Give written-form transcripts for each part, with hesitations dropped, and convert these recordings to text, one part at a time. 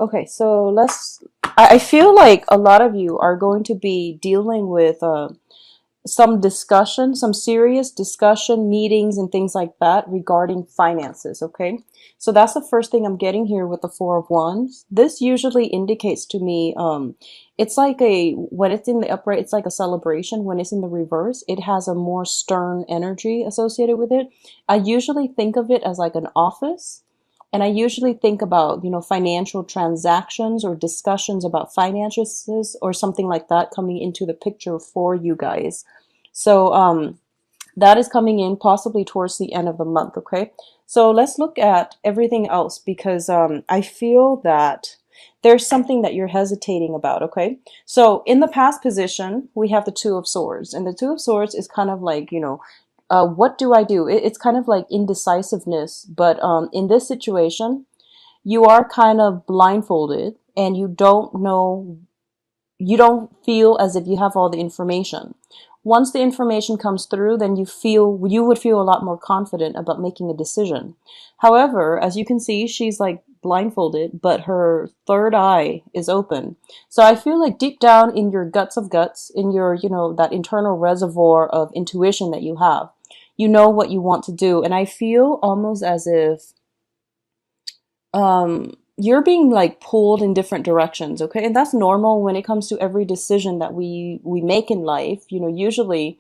Okay, so I feel like a lot of you are going to be dealing with some discussion, some serious discussion, meetings, and things like that regarding finances. Okay, so that's the first thing I'm getting here with the Four of Wands. This usually indicates to me, it's like when it's in the upright, it's like a celebration. When it's in the reverse, it has a more stern energy associated with it. I usually think of it as like an office. And I usually think about, financial transactions or discussions about finances or something like that coming into the picture for you guys. So that is coming in possibly towards the end of the month, okay? So let's look at everything else because I feel that there's something that you're hesitating about, okay? So in the past position, we have the Two of Swords, and the Two of Swords is kind of like, what do I do? It's kind of like indecisiveness, but in this situation, you are kind of blindfolded and you don't know, you don't feel as if you have all the information. Once the information comes through, then you would feel a lot more confident about making a decision. However, as you can see, she's like blindfolded, but her third eye is open. So I feel like deep down in your guts of guts, in your, that internal reservoir of intuition that you have, you know what you want to do. And I feel almost as if you're being like pulled in different directions, okay? And that's normal when it comes to every decision that we make in life. Usually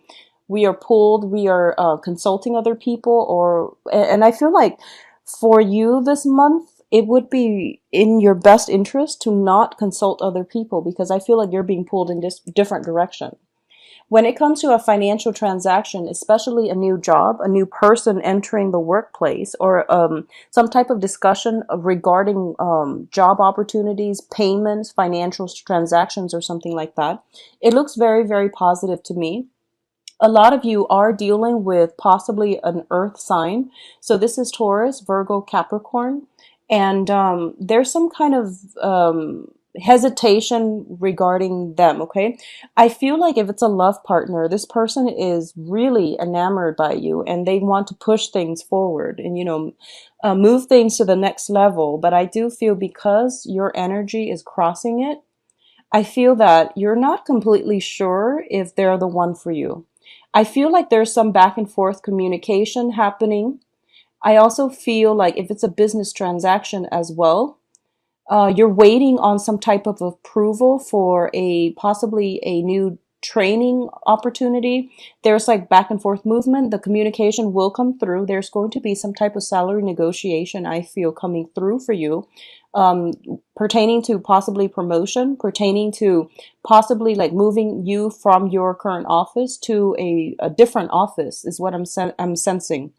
we are pulled, we are consulting other people, and I feel like for you this month, it would be in your best interest to not consult other people because I feel like you're being pulled in this different direction. When it comes to a financial transaction, especially a new job, a new person entering the workplace, or some type of discussion regarding job opportunities, payments, financial transactions, or something like that, it looks very, very positive to me. A lot of you are dealing with possibly an earth sign. So this is Taurus, Virgo, Capricorn. And there's some kind of hesitation regarding them, okay? I feel like if it's a love partner, this person is really enamored by you and they want to push things forward and, move things to the next level. But I do feel because your energy is crossing it, I feel that you're not completely sure if they're the one for you. I feel like there's some back and forth communication happening. I also feel like if it's a business transaction as well, you're waiting on some type of approval for possibly a new training opportunity. There's like back and forth movement. The communication will come through. There's going to be some type of salary negotiation, I feel, coming through for you, pertaining to possibly promotion, pertaining to possibly like moving you from your current office to a different office is what I'm sensing.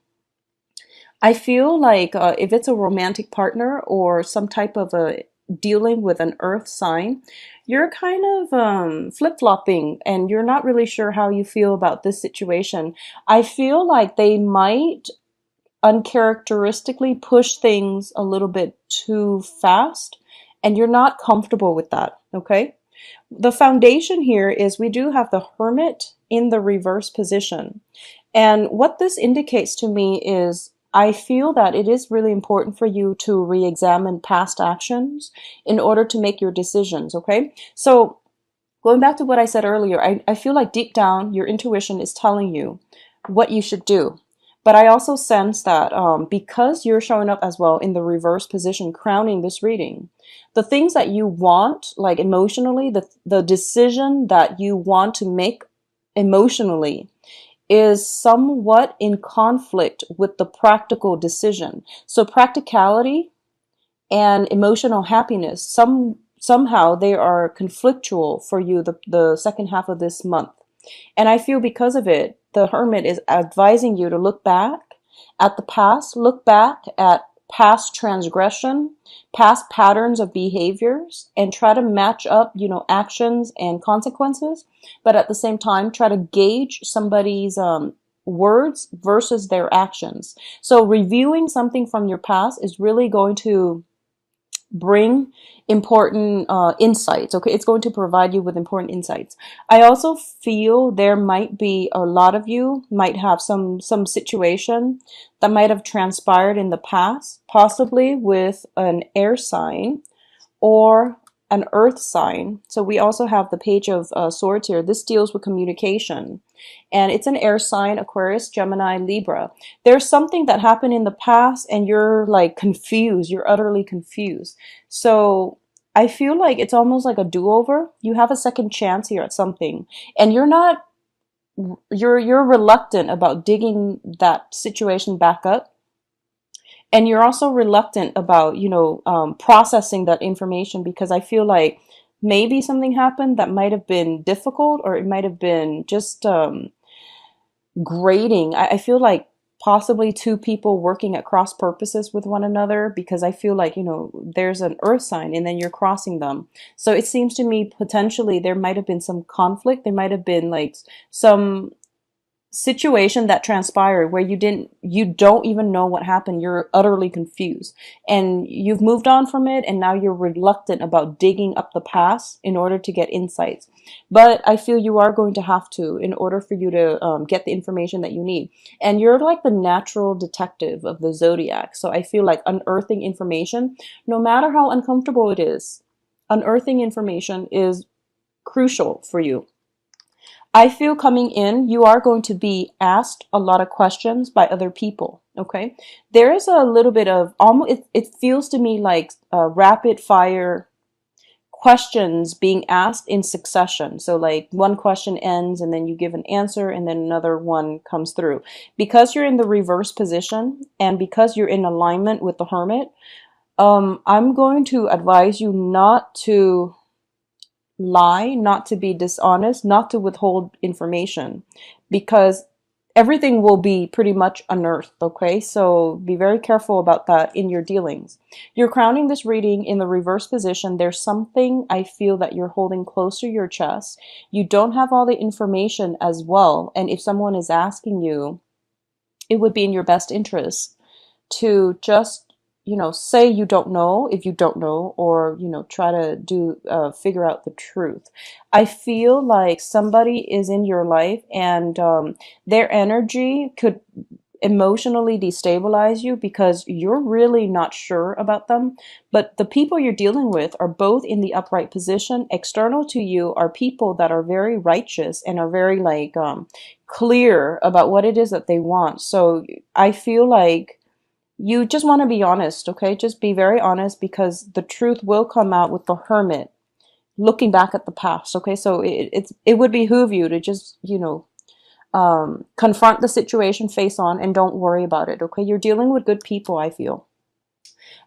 I feel like if it's a romantic partner or some type of a dealing with an earth sign, you're kind of flip-flopping and you're not really sure how you feel about this situation. I feel like they might uncharacteristically push things a little bit too fast and you're not comfortable with that, okay? The foundation here is we do have the Hermit in the reverse position. And what this indicates to me is I feel that it is really important for you to re-examine past actions in order to make your decisions, okay? So going back to what I said earlier, I feel like deep down your intuition is telling you what you should do. But I also sense that because you're showing up as well in the reverse position, crowning this reading, the things that you want, like emotionally, the decision that you want to make emotionally is somewhat in conflict with the practical decision. So practicality and emotional happiness, somehow they are conflictual for you the second half of this month. And I feel because of it, the Hermit is advising you to look back at the past, look back at past transgression, past patterns of behaviors, and try to match up, actions and consequences. But at the same time, try to gauge somebody's words versus their actions. So reviewing something from your past is really going to bring important insights. Okay, it's going to provide you with important insights. I also feel there might be a lot of you might have some situation that might have transpired in the past, possibly with an air sign or an earth sign. So we also have the page of swords here. This deals with communication, and it's an air sign: Aquarius, Gemini, Libra. There's something that happened in the past and you're like confused. You're utterly confused. So I feel like it's almost like a do-over. You have a second chance here at something, and you're reluctant about digging that situation back up, and you're also reluctant about processing that information, because I feel like maybe something happened that might have been difficult, or it might have been just grating. I feel like possibly two people working at cross purposes with one another, because I feel like, there's an earth sign and then you're crossing them. So it seems to me potentially there might have been some conflict. There might have been like some situation that transpired where you don't even know what happened. You're utterly confused, and you've moved on from it, and now you're reluctant about digging up the past in order to get insights. But I feel you are going to have to, in order for you to get the information that you need. And you're like the natural detective of the zodiac, so I feel like unearthing information, no matter how uncomfortable it is, unearthing information is crucial for you. I feel coming in, you are going to be asked a lot of questions by other people. Okay. There is a little bit of almost, it feels to me like rapid fire questions being asked in succession. So like one question ends and then you give an answer and then another one comes through. Because you're in the reverse position and because you're in alignment with the Hermit, I'm going to advise you not to lie, not to be dishonest, not to withhold information, because everything will be pretty much unearthed, okay? So be very careful about that in your dealings. You're crowning this reading in the reverse position. There's something I feel that you're holding close to your chest. You don't have all the information as well, and if someone is asking you, it would be in your best interest to just say you don't know if you don't know, or try to figure out the truth. I feel like somebody is in your life, and their energy could emotionally destabilize you because you're really not sure about them. But the people you're dealing with are both in the upright position. External to you are people that are very righteous and are very like clear about what it is that they want. So I feel like you just want to be honest, okay? Just be very honest, because the truth will come out with the Hermit looking back at the past, okay? So it would behoove you to just, confront the situation face on and don't worry about it, okay? You're dealing with good people, I feel.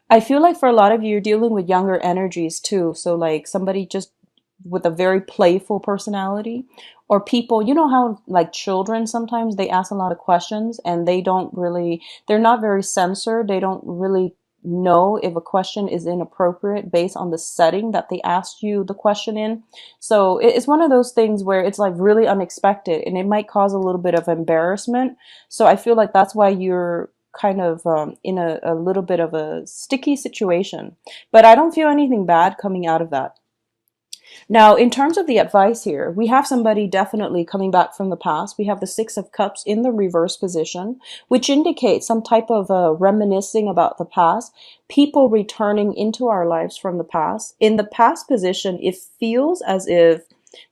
I feel like for a lot of you, you're dealing with younger energies too. So like somebody just with a very playful personality, or people, you know how like children sometimes they ask a lot of questions and they're not very censored. They don't really know if a question is inappropriate based on the setting that they asked you the question in. So it's one of those things where it's like really unexpected and it might cause a little bit of embarrassment. So I feel like that's why you're kind of in a little bit of a sticky situation. But I don't feel anything bad coming out of that. Now, in terms of the advice here, we have somebody definitely coming back from the past. We have the Six of Cups in the reverse position, which indicates some type of reminiscing about the past, people returning into our lives from the past. In the past position, it feels as if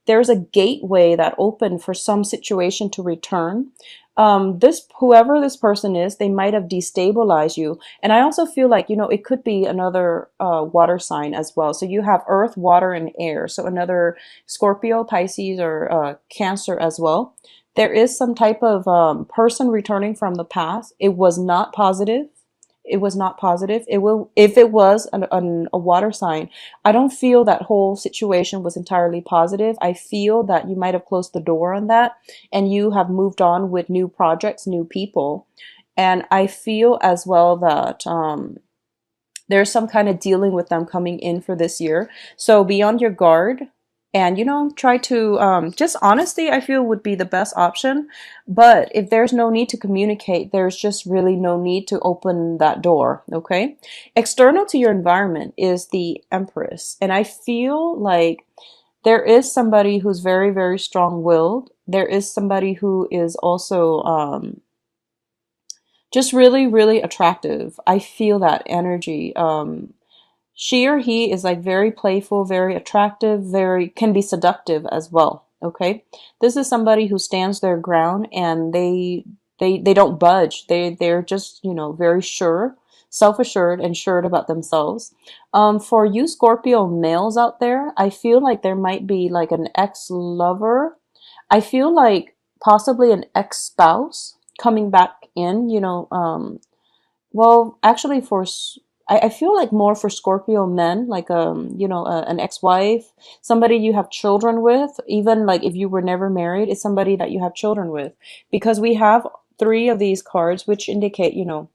there's a gateway that opened for some situation to return. Whoever this person is, they might have destabilized you. And I also feel like, it could be another water sign as well. So you have earth, water, and air. So another Scorpio, Pisces, or Cancer as well. There is some type of person returning from the past. It was not positive. It was not positive. If it was a water sign, I don't feel that whole situation was entirely positive. I feel that you might have closed the door on that and you have moved on with new projects, new people. And I feel as well that there's some kind of dealing with them coming in for this year. So be on your guard. And, try to, just honesty, I feel would be the best option. But if there's no need to communicate, there's just really no need to open that door, okay? External to your environment is the Empress. And I feel like there is somebody who's very, very strong-willed. There is somebody who is also just really, really attractive. I feel that energy. She or he is like very playful, very attractive, very can be seductive as well. Okay, this is somebody who stands their ground and they don't budge. They're just, you know, very sure, self-assured and sure about themselves. For you Scorpio males out there, I feel like there might be like an ex-lover. I feel like possibly an ex-spouse coming back in, you know, well, actually, I feel like more for Scorpio men, like you know, an ex-wife, somebody you have children with, even like if you were never married, it's somebody that you have children with, because we have three of these cards, which indicate, you know,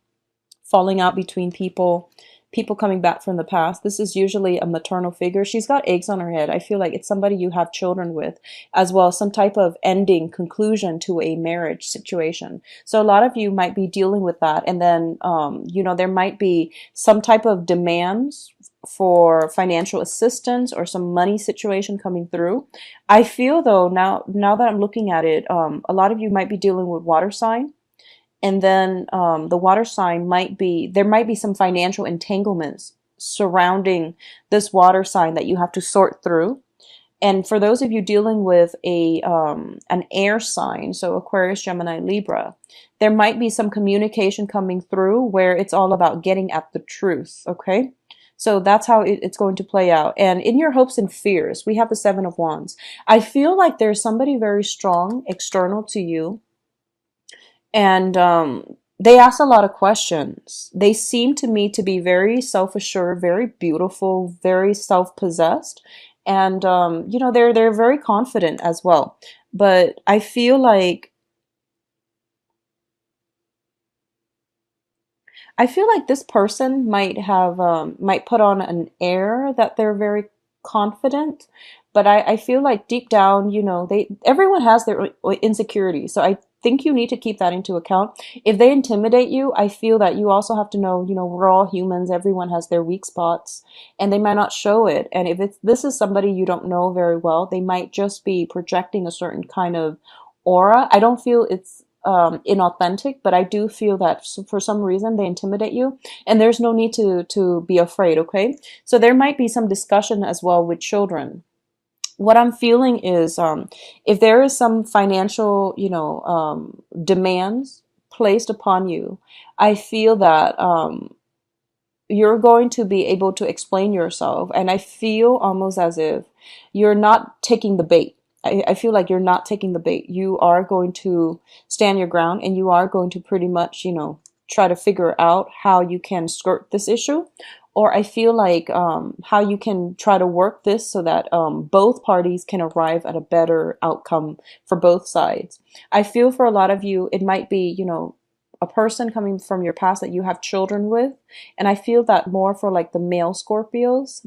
falling out between people, people coming back from the past. This is usually a maternal figure. She's got eggs on her head. I feel like it's somebody you have children with as well, some type of ending, conclusion to a marriage situation. So a lot of you might be dealing with that. And then, you know, there might be some type of demands for financial assistance or some money situation coming through. I feel though, now that I'm looking at it, a lot of you might be dealing with water sign, and then the water sign might be, there might be some financial entanglements surrounding this water sign that you have to sort through. And for those of you dealing with a an air sign, so Aquarius, Gemini, Libra, there might be some communication coming through where it's all about getting at the truth, okay? So that's how it's going to play out. And in your hopes and fears, we have the Seven of Wands. I feel like there's somebody very strong external to you, and they ask a lot of questions. They seem to me to be very self-assured, very beautiful, very self-possessed, and you know, they're very confident as well. But I feel like this person might have might put on an air that they're very confident, but I feel like deep down, you know, they everyone has their insecurities. So I think you need to keep that into account. If they intimidate you, I feel that you also have to know, you know, we're all humans. Everyone has their weak spots, and they might not show it. And if it's this is somebody you don't know very well, they might just be projecting a certain kind of aura. I don't feel it's inauthentic, but I do feel that for some reason they intimidate you, and there's no need to be afraid. Okay, so there might be some discussion as well with children. What I'm feeling is if there is some financial, you know, demands placed upon you, I feel that you're going to be able to explain yourself. And I feel almost as if you're not taking the bait. I feel like you're not taking the bait. You are going to stand your ground, and you are going to pretty much, you know, try to figure out how you can skirt this issue. Or I feel like how you can try to work this so that both parties can arrive at a better outcome for both sides. I feel for a lot of you, it might be, you know, a person coming from your past that you have children with. And I feel that more for like the male Scorpios,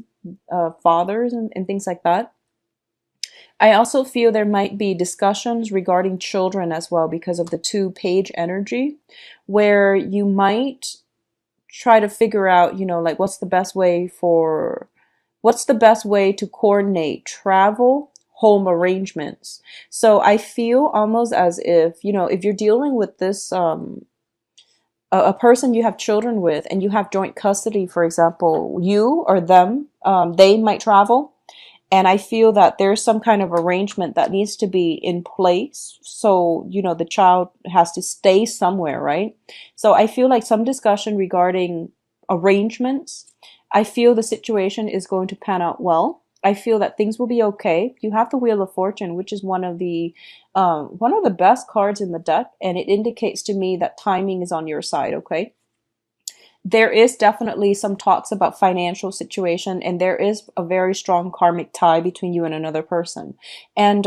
fathers and things like that. I also feel there might be discussions regarding children as well because of the two-page energy, where you might try to figure out, you know, like what's the best way to coordinate travel, home arrangements. So I feel almost as if, you know, if you're dealing with this a person you have children with and you have joint custody, for example, you or them, they might travel. And I feel that there's some kind of arrangement that needs to be in place. So, you know, the child has to stay somewhere, right? So I feel like some discussion regarding arrangements. I feel the situation is going to pan out well. I feel that things will be okay. You have the Wheel of Fortune, which is one of the best cards in the deck, and it indicates to me that timing is on your side, okay? There is definitely some talks about financial situation, and there is a very strong karmic tie between you and another person. And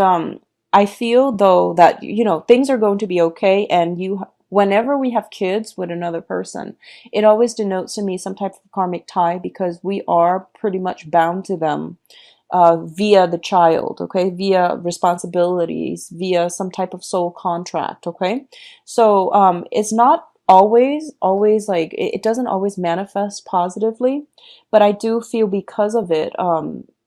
I feel though that, you know, things are going to be okay, and you whenever we have kids with another person, it always denotes to me some type of karmic tie, because we are pretty much bound to them via the child, okay, via responsibilities, via some type of soul contract, okay? So it's not always like it doesn't always manifest positively, but I do feel because of it,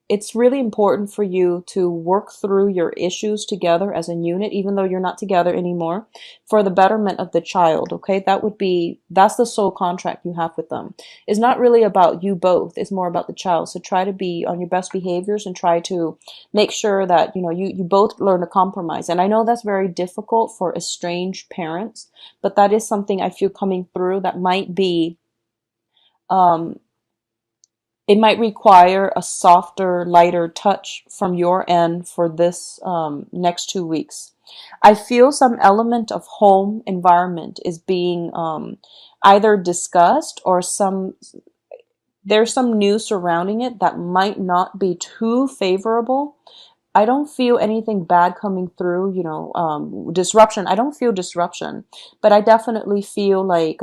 it's really important for you to work through your issues together as a unit, even though you're not together anymore, for the betterment of the child. Okay, that's the sole contract you have with them. It's not really about you both, it's more about the child. So try to be on your best behaviors and try to make sure that you both learn to compromise. And I know that's very difficult for estranged parents, but that is something I feel coming through that might be um, it might require a softer, lighter touch from your end for this next 2 weeks. I feel some element of home environment is being either discussed, or there's some news surrounding it that might not be too favorable. I don't feel anything bad coming through, disruption. I don't feel disruption, but I definitely feel like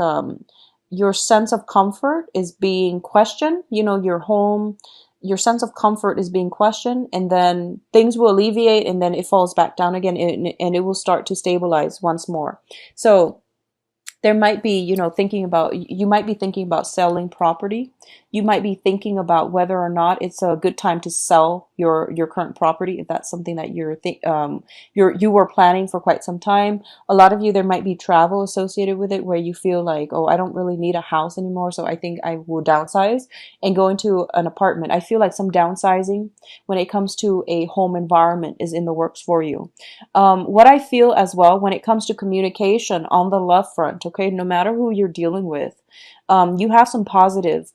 your sense of comfort is being questioned. Your home, your sense of comfort is being questioned, and then things will alleviate, and then it falls back down again, and it will start to stabilize once more. So there might be, you might be thinking about selling property. You might be thinking about whether or not it's a good time to sell your current property, if that's something that you were planning for quite some time. A lot of you, there might be travel associated with it, where you feel like, oh, I don't really need a house anymore, so I think I will downsize and go into an apartment. I feel like some downsizing when it comes to a home environment is in the works for you. What I feel as well when it comes to communication on the love front, okay, no matter who you're dealing with, you have some positive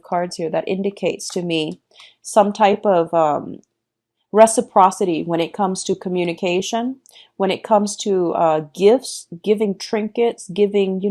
cards here that indicates to me some type of reciprocity when it comes to communication, when it comes to gifts, giving trinkets, giving,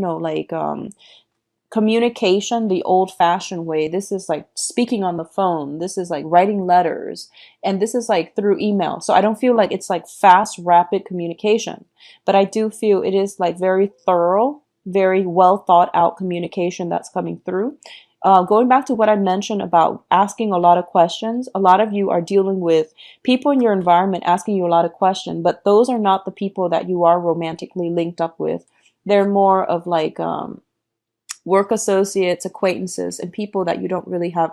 communication the old-fashioned way. This is like speaking on the phone. This is like writing letters. And this is like through email. So I don't feel like it's like fast, rapid communication. But I do feel it is like very thorough, very well thought out communication that's coming through. Going back to what I mentioned about asking a lot of questions, a lot of you are dealing with people in your environment asking you a lot of questions, but those are not the people that you are romantically linked up with. They're more of like work associates, acquaintances, and people that you don't really have,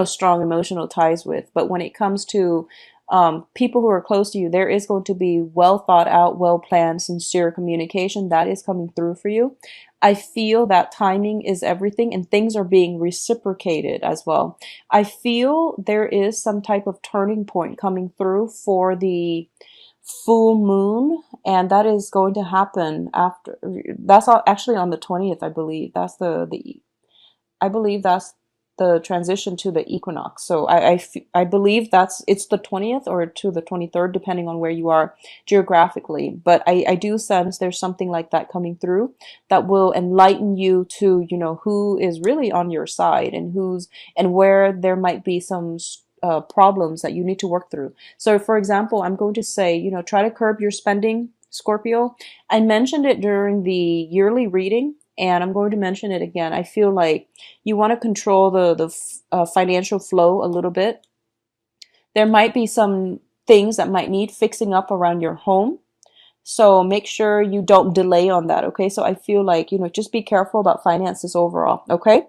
strong emotional ties with. But when it comes to people who are close to you, there is going to be well thought out, well planned, sincere communication that is coming through for you. I feel that timing is everything, and things are being reciprocated as well. I feel there is some type of turning point coming through for the full moon, and that is going to happen after, actually on the 20th, I believe. That's I believe that's the transition to the equinox. So I believe it's the 20th or to the 23rd, depending on where you are geographically. But I do sense there's something like that coming through that will enlighten you to, who is really on your side, and where there might be some problems that you need to work through. So for example, I'm going to say, try to curb your spending, Scorpio. I mentioned it during the yearly reading, and I'm going to mention it again. I feel like you want to control the financial flow a little bit. There might be some things that might need fixing up around your home. So make sure you don't delay on that, okay? So I feel like, just be careful about finances overall, okay?